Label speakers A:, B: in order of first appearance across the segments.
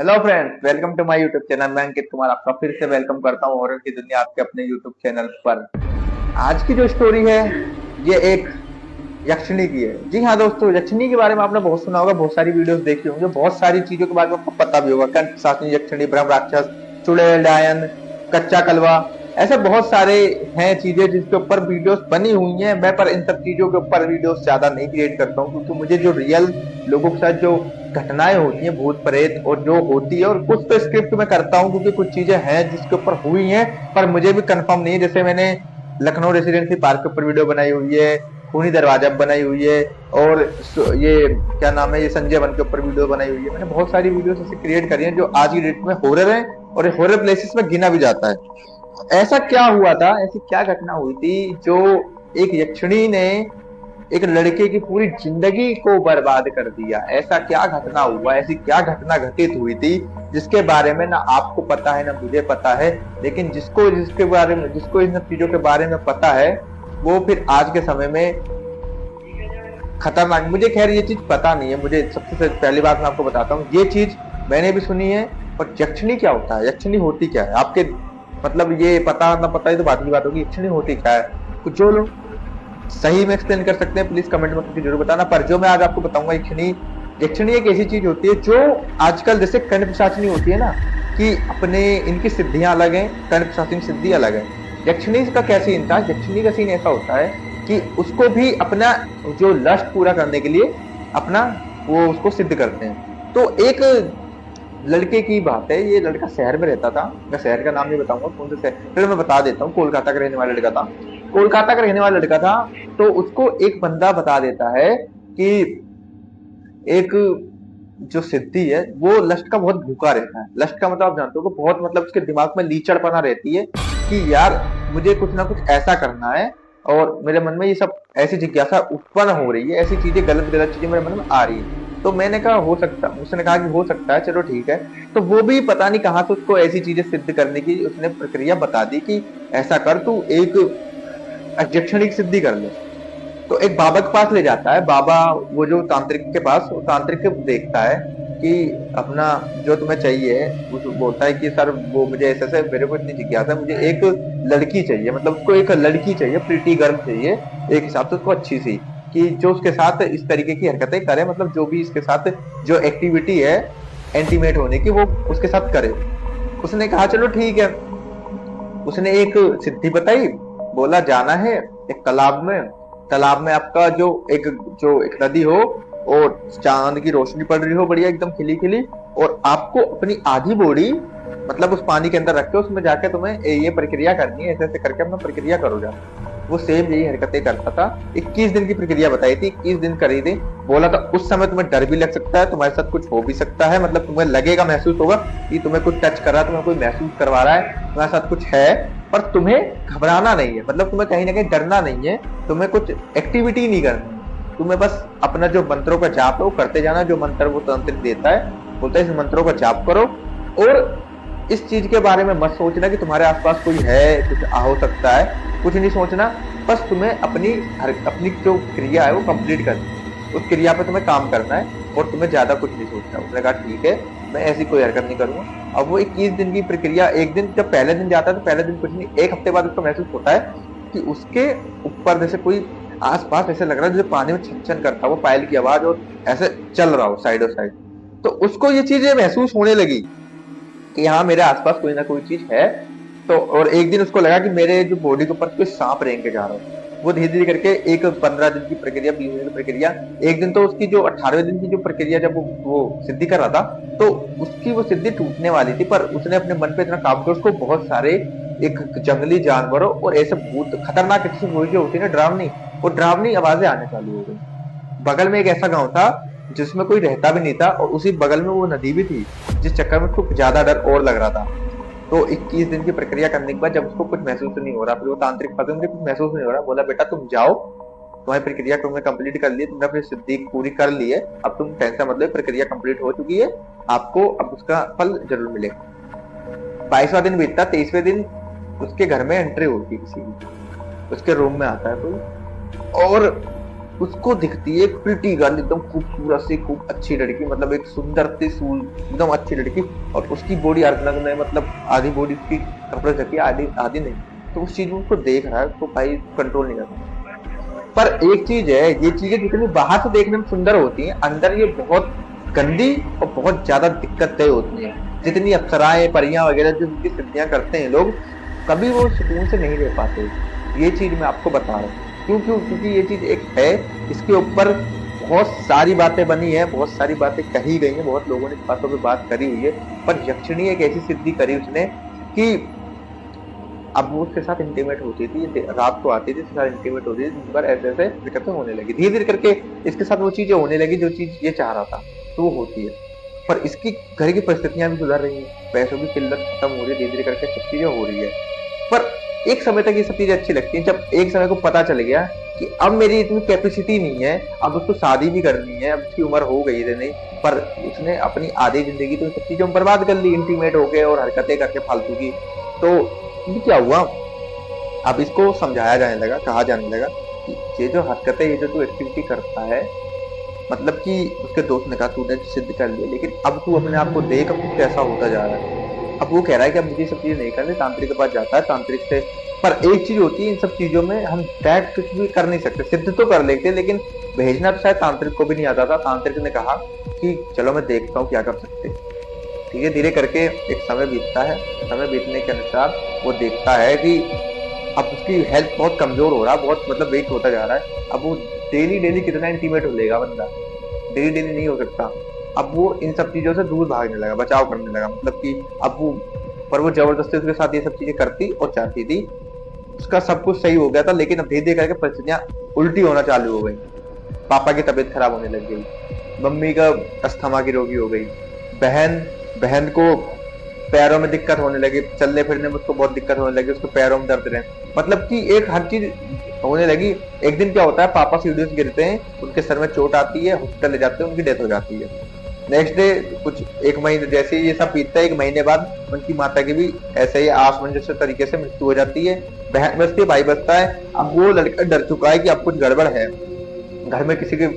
A: Hello friends, welcome to my YouTube channel. मैं अंकित कुमार आपका फिर से वेलकम करता हूँ हॉरर की दुनिया आपके अपने यूट्यूब चैनल पर। आज की जो स्टोरी है ये एक यक्षिणी की है। जी हाँ दोस्तों, यक्षिणी के बारे में आपने बहुत सुना होगा, बहुत सारी वीडियोस देखी होंगे, बहुत सारी चीजों के बारे में आपको पता भी होगा। कंठ सासनी यक्षिणी, ब्रह्म राक्षस, चुड़ैल डायन, कच्चा कलवा, ऐसे बहुत सारे हैं चीजें जिसके ऊपर वीडियोस बनी हुई हैं। मैं पर इन सब चीजों के ऊपर वीडियोस ज्यादा नहीं क्रिएट करता हूँ, क्योंकि मुझे जो रियल लोगों के साथ जो घटनाएं होती हैं, भूत प्रेत और जो होती है, और कुछ तो स्क्रिप्ट में करता हूँ क्योंकि कुछ चीजें हैं जिसके ऊपर हुई हैं पर मुझे भी कंफर्म नहीं है। जैसे मैंने लखनऊ रेसिडेंसी पार्क के ऊपर वीडियो बनाई हुई है, खूनी दरवाजा बनाई हुई है, और ये क्या नाम है, ये संजय वन के ऊपर वीडियो बनाई हुई है। मैंने बहुत सारी वीडियोस ऐसे क्रिएट करी हैं जो आज की डेट में हॉरर है और हॉरर प्लेसेस में गिना भी जाता है। ऐसा क्या हुआ था, ऐसी क्या घटना हुई थी जो एक यक्षिणी ने एक लड़के की पूरी जिंदगी को बर्बाद कर दिया? ऐसा क्या घटना हुआ, ऐसी क्या घटना घटित हुई थी जिसके बारे में ना आपको पता है ना मुझे पता है, लेकिन जिसके बारे में, जिसको इन चीजों के बारे में पता है, वो फिर आज के समय में खतरनाक। मुझे खैर ये चीज पता नहीं है। मुझे सबसे पहली बात मैं आपको बताता हूँ, ये चीज मैंने भी सुनी है। और यक्षिणी क्या होता है, यक्षिणी होती क्या है, आपके मतलब ये पता ना पता है तो बात की बात होगी। यक्षिणी होती क्या है, कुछ जो लोग सही में एक्सप्लेन कर सकते हैं प्लीज कमेंट में करके जरूर बताना। पर जो मैं आज आपको बताऊंगा, यक्षिणी, यक्षिणी एक ऐसी चीज होती है जो आजकल जैसे कर्ण पिशाचिनी होती है ना, कि अपने इनकी सिद्धियां अलग हैं, कर्ण पिशाचिनी सिद्धि अलग है। यक्षिणी का क्या सीन था, यक्षिणी का सीन ऐसा होता है कि उसको भी अपना जो लस्ट पूरा करने के लिए अपना वो उसको सिद्ध करते हैं। तो एक लड़के की बात है, ये लड़का शहर में रहता था। मैं शहर का नाम नहीं बताऊंगा कौन से शहर, फिर मैं बता देता हूँ। कोलकाता का रहने वाला लड़का था, कोलकाता का रहने वाला लड़का था। तो उसको एक बंदा बता देता है कि एक जो सिद्धि है वो लस्ट का बहुत भूखा रहता है। लस्ट का मतलब आप जानते हो, बहुत मतलब उसके दिमाग में लीचड़पना रहती है कि यार मुझे कुछ ना कुछ ऐसा करना है, और मेरे मन में ये सब ऐसी जिज्ञासा उत्पन्न हो रही है, ऐसी चीजें गलत गलत चीजें मेरे मन में आ रही है। तो मैंने कहा हो सकता, उसने कहा कि हो सकता है, चलो ठीक है। तो वो भी पता नहीं कहाँ से उसको ऐसी चीजें सिद्ध करने की उसने प्रक्रिया बता दी कि ऐसा कर, तू एक अध्यक्षणिक सिद्धि कर ले। तो एक बाबा के पास ले जाता है। बाबा वो जो तांत्रिक के पास, वो तांत्रिक देखता है कि अपना जो तुम्हें चाहिए, वो बोलता है कि सर वो मुझे ऐसे ऐसे, मेरे को इतनी जिज्ञासा है, मुझे एक लड़की चाहिए, मतलब उसको एक लड़की चाहिए, प्रीटी गर्ल चाहिए एक हिसाब से उसको, अच्छी सी, कि जो उसके साथ इस तरीके की हरकतें करे, मतलब जो भी इसके साथ जो एक्टिविटी है एंटीमेट होने की, वो उसके साथ करे। उसने कहा चलो ठीक है। उसने एक सिद्धि बताई, बोला जाना है एक तालाब में, तालाब में आपका जो एक नदी हो, और चांद की रोशनी पड़ रही हो बढ़िया एकदम खिली खिली, और आपको अपनी आधी बॉडी मतलब उस पानी के अंदर रख के उसमें जाके तुम्हें ये प्रक्रिया करनी है, ऐसे ऐसे करके अपना प्रक्रिया करो जा। वो सेम यही हरकतें करता था। 21 दिन की प्रक्रिया बताई थी, 21 दिन करी थी। बोला था उस समय तुम्हें डर भी लग सकता है, तुम्हारे साथ कुछ हो भी सकता है, मतलब तुम्हें लगेगा, महसूस होगा कि तुम्हें कुछ टच कर रहा है, तुम्हें कोई महसूस करवा रहा है, तुम्हारे साथ कुछ है, पर तुम्हें घबराना नहीं है, मतलब तुम्हें कहीं ना कहीं डरना नहीं है, तुम्हें कुछ एक्टिविटी नहीं करनी है, तुम्हें बस अपना जो मंत्रों का जाप है वो करते जाना। जो मंत्र वो तांत्रिक देता है, बोलता है इस मंत्रों का जाप करो, और इस चीज के बारे में मत सोचना कि तुम्हारे आसपास कोई है, कुछ हो सकता है, कुछ नहीं सोचना। बस तुम्हें अपनी जो क्रिया है वो कंप्लीट करनी है, उस क्रिया पे तुम्हें काम करना है, और तुम्हें ज्यादा कुछ नहीं सोचना। उसने कहा ठीक है, मैं ऐसी कोई हरकत नहीं करूंगा। अब वो 21 दिन की प्रक्रिया, एक दिन जब पहले दिन जाता है तो पहले दिन कुछ नहीं, एक हफ्ते बाद उसको महसूस होता है कि उसके ऊपर जैसे कोई आसपास ऐसे लग रहा है जैसे पानी में छन करता हो, पायल की आवाज, और ऐसे चल रहा हो साइडों साइड। तो उसको ये चीजें महसूस होने लगी कि हाँ मेरे आसपास कोई ना कोई चीज है। तो और एक दिन उसको लगा कि मेरे जो बॉडी के ऊपर कोई सांप रेंग के जा रहा है। वो धीरे धीरे करके एक 15 दिन की प्रक्रिया, 20 दिन की प्रक्रिया, एक दिन तो उसकी जो 18वें दिन की जो प्रक्रिया, जब वो सिद्धि कर रहा था, तो उसकी वो सिद्धि टूटने वाली थी, पर उसने अपने मन पे इतना काबू किया, उसको बहुत सारे एक जंगली जानवरों और ऐसे भूत खतरनाक किस्म की जो होती है ना, डरावनी, वो डरावनी आवाजें आने चालू हो गई। बगल में एक ऐसा गांव था जिसमें कोई रहता भी नहीं था, और उसी बगल में वो नदी भी थी, जिस चक्कर में उसको ज्यादा डर और लग रहा था। तो 21 दिन की प्रक्रिया करने के बाद जब उसको कुछ महसूस नहीं हो रहा, फिर वो तांत्रिक फंसे, मुझे कुछ महसूस नहीं हो रहा, बोला बेटा तुम जाओ, तुम्हारी प्रक्रिया तुमने कंप्लीट कर ली, तुमने अपनी सिद्धि पूरी कर ली है, अब तुम टेंशन मत लो, प्रक्रिया कंप्लीट हो चुकी है, आपको अब उसका फल जरूर मिलेगा। 22वां दिन बीतता, 23वें दिन उसके घर में एंट्री होती किसी की, उसके रूम में आता है कोई, और उसको दिखती है एक प्रिटी गर्ल, एकदम खूबसूरत सी खूब अच्छी लड़की, मतलब एक सुंदर सी एकदम अच्छी लड़की, और उसकी बॉडी अर्धनग्न है, मतलब आधी बॉडी उसकी कपड़े ढकी है, आधी आधी नहीं। तो उस चीज में उसको देख रहा है तो भाई कंट्रोल नहीं करता। पर एक चीज है, ये चीजें जितनी बाहर से देखने में सुंदर होती हैं, अंदर ये बहुत गंदी और बहुत ज्यादा दिक्कतें होती हैं। जितनी अप्सराएं परियां वगैरह जो उनकी सिद्धियां करते हैं लोग, कभी वो सुकून से नहीं रह पाते। ये चीज मैं आपको बता रहा हूँ। क्योंकि ये चीज एक है, इसके ऊपर बहुत सारी बातें बनी है, बहुत सारी बातें कही गई हैं, बहुत लोगों ने इस बातों पे बात करी हुई है। पर यक्षिणी एक ऐसी सिद्धि करी उसने कि अब वो उसके साथ इंटीमेट होती थी, रात को आती थी, उसके साथ इंटीमेट होती थी, दिन भर ऐसे ऐसे दिक्कतें होने लगी। धीरे धीरे करके इसके साथ वो चीजें होने लगी जो चीज ये चाह रहा था, तो वो होती है। पर इसकी घर की परिस्थितियां भी सुधर रही हैं, पैसों की किल्लत खत्म हो रही है, धीरे धीरे करके सब चीजें हो रही है। पर एक समय तक ये सब चीजें अच्छी लगती हैं, जब एक समय को पता चल गया कि अब मेरी इतनी कैपेसिटी नहीं है, अब उसको शादी भी करनी है, अब उसकी उम्र हो गई है नहीं। पर उसने अपनी आधी जिंदगी तो सब चीजों में बर्बाद कर ली, इंटीमेट होके और हरकतें करके फालतू की। तो ये क्या हुआ, अब इसको समझाया जाने लगा, कहा जाने लगा कि ये जो हरकतें, ये जो तू एक्टिविटी करता है, मतलब कि उसके दोस्त ने कहा तूने सिद्ध कर लिया, लेकिन अब तू अपने आप को देख, अब तू कैसा होता जा रहा है। अब वो कह रहा है कि अब मुझे सब चीजें नहीं करनी, तांत्रिक के पास जाता है, तांत्रिक से। पर एक चीज होती है इन सब चीजों में, हम डायरेक्ट कुछ भी कर नहीं सकते, सिद्ध तो कर लेते, लेकिन भेजना तो शायद तांत्रिक को भी नहीं आता था। तांत्रिक ने कहा कि चलो मैं देखता हूँ क्या कर सकते। धीरे धीरे करके एक समय बीतता है, समय बीतने के अनुसार वो देखता है कि अब उसकी हेल्थ बहुत कमजोर हो रहा है, बहुत मतलब वीक होता जा रहा है। अब वो डेली डेली कितना इंटीमेट हो लेगा बंदा, डेली डेली नहीं हो सकता। अब वो इन सब चीजों से दूर भागने लगा, बचाव करने लगा, मतलब कि अब वो, पर वो जबरदस्ती उसके साथ ये सब चीजें करती और चाहती थी। उसका सब कुछ सही हो गया था, लेकिन अब धीरे धीरे करके परिस्थितियां उल्टी होना चालू हो गई। पापा की तबीयत खराब होने लग गई, मम्मी का अस्थमा की रोगी हो गई, बहन बहन को पैरों में दिक्कत होने लगी, चलने फिरने में उसको बहुत दिक्कत होने लगी, उसको पैरों में दर्द रहे, मतलब कि एक हर चीज होने लगी। एक दिन क्या होता है, पापा सीढ़ियों से गिरते हैं, उनके सर में चोट आती है, हॉस्पिटल ले जाते हैं, उनकी डेथ हो जाती है। नेक्स्ट डे कुछ एक महीने जैसे ये सब बीतता है, एक महीने बाद उनकी माता की भी ऐसे ही असमंजस तरीके से मृत्यु हो जाती है। बहन बचती है, भाई बचता है। अब वो लड़का डर चुका है कि अब कुछ गड़बड़ है, घर में किसी के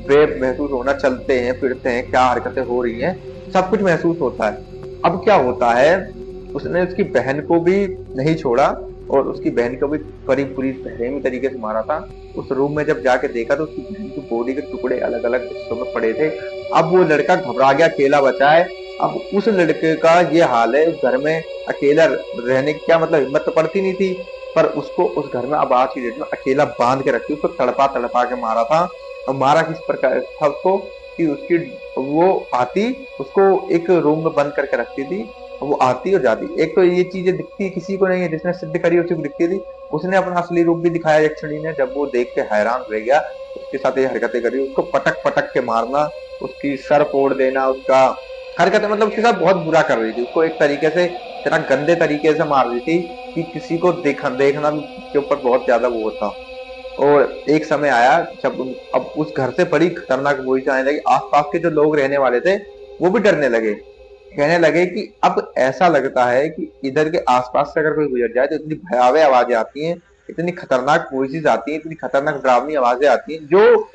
A: प्रेम महसूस होना, चलते हैं फिरते हैं, क्या हरकतें हो रही हैं, सब कुछ महसूस होता है। अब क्या होता है, उसने उसकी बहन को भी नहीं छोड़ा और उसकी बहन को भी करीब पूरी बेरहमी तरीके से मारा था। उस रूम में जब जाके देखा तो उसकी बहन की बॉडी के टुकड़े अलग अलग हिस्सों में पड़े थे। अब वो लड़का घबरा गया, अकेला बचा है। अब उस लड़के का ये हाल है, उस घर में अकेला रहने की क्या मतलब, हिम्मत तो पड़ती नहीं थी, पर उसको उस घर में अब आज की डेट में अकेला बांध के रखती, उसको तड़पा तड़पा के मारा था। और मारा किस प्रकार था उसको कि उसकी वो आती, उसको एक रूम में बंद करके रखती थी, वो आती और जाती। एक तो ये चीजें दिखती किसी को नहीं है, जिसने सिद्ध करी उसी को दिखती थी। उसने अपना असली रूप भी दिखाया यक्षिणी ने, जब वो देख के हैरान रह गया, उसके साथ ये हरकतें करी, उसको पटक पटक के मारना, उसकी सर फोड़ देना, उसका हरकतें मतलब उसके साथ बहुत बुरा कर रही थी, उसको एक तरीके से इतना गंदे तरीके से मार रही थी कि किसी को देखना भी उसके ऊपर बहुत ज्यादा वो होता। और एक समय आया जब अब उस घर से बड़ी खतरनाक बोली आने लगी, आसपास के जो लोग रहने वाले थे वो भी डरने लगे, कहने लगे कि अब ऐसा लगता है कि इधर के आसपास से अगर कोई गुजर जाए तो इतनी भयावह आवाजें आती हैं, इतनी खतरनाक वॉइसेस आती हैं, इतनी खतरनाक डरावनी आवाजें आती हैं, जो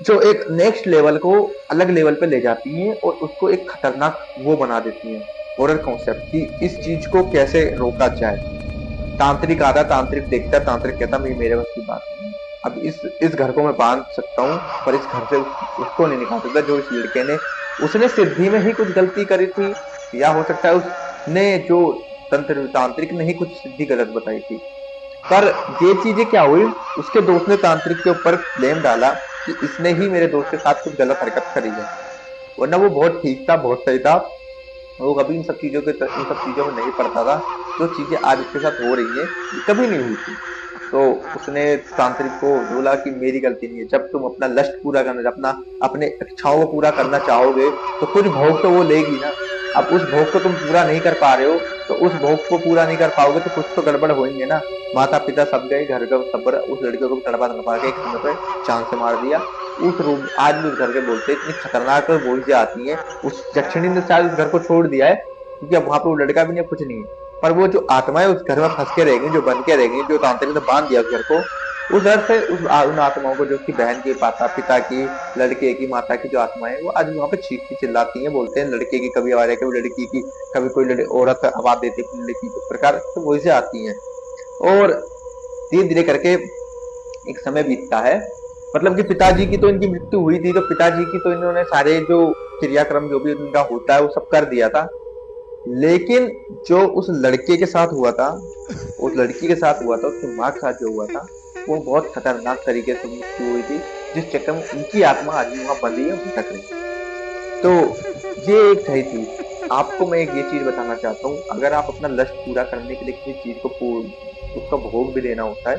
A: जो एक नेक्स्ट लेवल को अलग लेवल पे ले जाती हैं और उसको एक खतरनाक वो बना देती हैं, हॉरर कॉन्सेप्ट की इस चीज को कैसे रोका जाए। तांत्रिक आता, तांत्रिक देखता, तांत्रिक कहता ये मेरे बस की बात नहीं। अब इस घर को मैं बांध सकता हूँ, पर इस घर से उसको नहीं निकाल सकता। जो इस लड़के ने, उसने सिद्धि में ही कुछ गलती करी थी, या हो सकता है उसने जो तंत्र तांत्रिक ने ही कुछ सिद्धि गलत बताई थी। पर ये चीजें क्या हुई, उसके दोस्त ने तांत्रिक के ऊपर ब्लेम डाला कि इसने ही मेरे दोस्त के साथ कुछ गलत हरकत करी है, वरना वो बहुत ठीक था, बहुत सही था, वो कभी इन सब चीजों में नहीं पड़ता था। जो चीजें आज उसके साथ हो रही है कभी नहीं हुई थी। तो उसने तांत्रिक को बोला कि मेरी गलती नहीं है, जब तुम अपना लस्ट पूरा करना, अपने इच्छाओं को पूरा करना चाहोगे तो कुछ भोग तो वो लेगी ना। अब उस भोग को तुम पूरा नहीं कर पा रहे हो, तो उस भोग को पूरा नहीं कर पाओगे तो कुछ तो गड़बड़ होंगे ना। माता पिता सब गए, घर का सब, उस लड़के को तड़पा तड़पा के एक समय पे चांद से मार दिया। उस रूम आज भी उस घर के बोलते, इतनी खतरनाक बोलियां आती हैं। उस यक्षिणी ने शायद उस घर को छोड़ दिया है, क्योंकि अब वहां पे वो लड़का भी नहीं, कुछ नहीं है। पर वो जो आत्माएं उस घर में फंस के रहेगी, जो बन के रहेगी, जो तांत्रिक ने बांध दिया उस घर को, उधर से उन आत्माओं को, जो कि बहन के माता पिता की, लड़के की माता की जो आत्माएं, वो आज वहां पे चीखती चिल्लाती हैं, बोलते हैं लड़के की कभी आवाज है, कभी लड़की की, कभी कोई औरत आवाज देती है लड़की के प्रकार, तो वही से आती हैं। और धीरे धीरे करके एक समय बीतता है, मतलब कि पिताजी की तो इनकी मृत्यु हुई थी, तो पिताजी की तो इन्होंने सारे जो क्रियाक्रम जो भी उनका होता है वो सब कर दिया था। लेकिन जो उस लड़के के साथ हुआ था, उस लड़की के साथ हुआ था, उसकी माँ के साथ जो हुआ था, वो बहुत खतरनाक तरीके से मृत्यु हुई थी, जिस चक्कर में उनकी आत्मा आज भी वहां बंधी है, भटक रही है। तो ये एक सही थी। आपको मैं एक ये चीज बताना चाहता हूँ, अगर आप अपना लक्ष्य पूरा करने के लिए किसी चीज को उसका भोग भी देना होता है,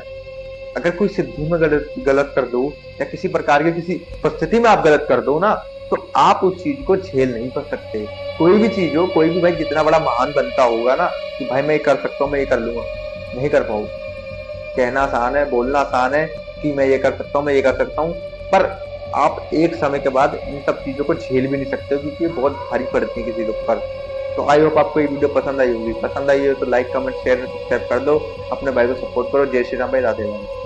A: अगर कोई सिद्धि में गलत कर दो, या किसी प्रकार की किसी परिस्थिति में आप गलत कर दो ना, तो आप उस चीज को झेल नहीं कर सकते। कोई भी चीज हो, कोई भी भाई जितना बड़ा महान बनता होगा ना, कि भाई मैं ये कर सकता हूँ, मैं ये कर लूंगा, नहीं कर पाऊँ। कहना आसान है, बोलना आसान है कि मैं ये कर सकता हूँ, मैं ये कर सकता हूँ, पर आप एक समय के बाद इन सब चीजों को झेल भी नहीं सकते, क्योंकि ये बहुत भारी पड़ती है किसी लोग पर। तो आई होप आपको ये वीडियो पसंद आई होगी। पसंद आई हो तो लाइक कमेंट शेयर सब्सक्राइब कर दो। अपने भाई को सपोर्ट करो। जय श्री राम भाई, राधे राधे।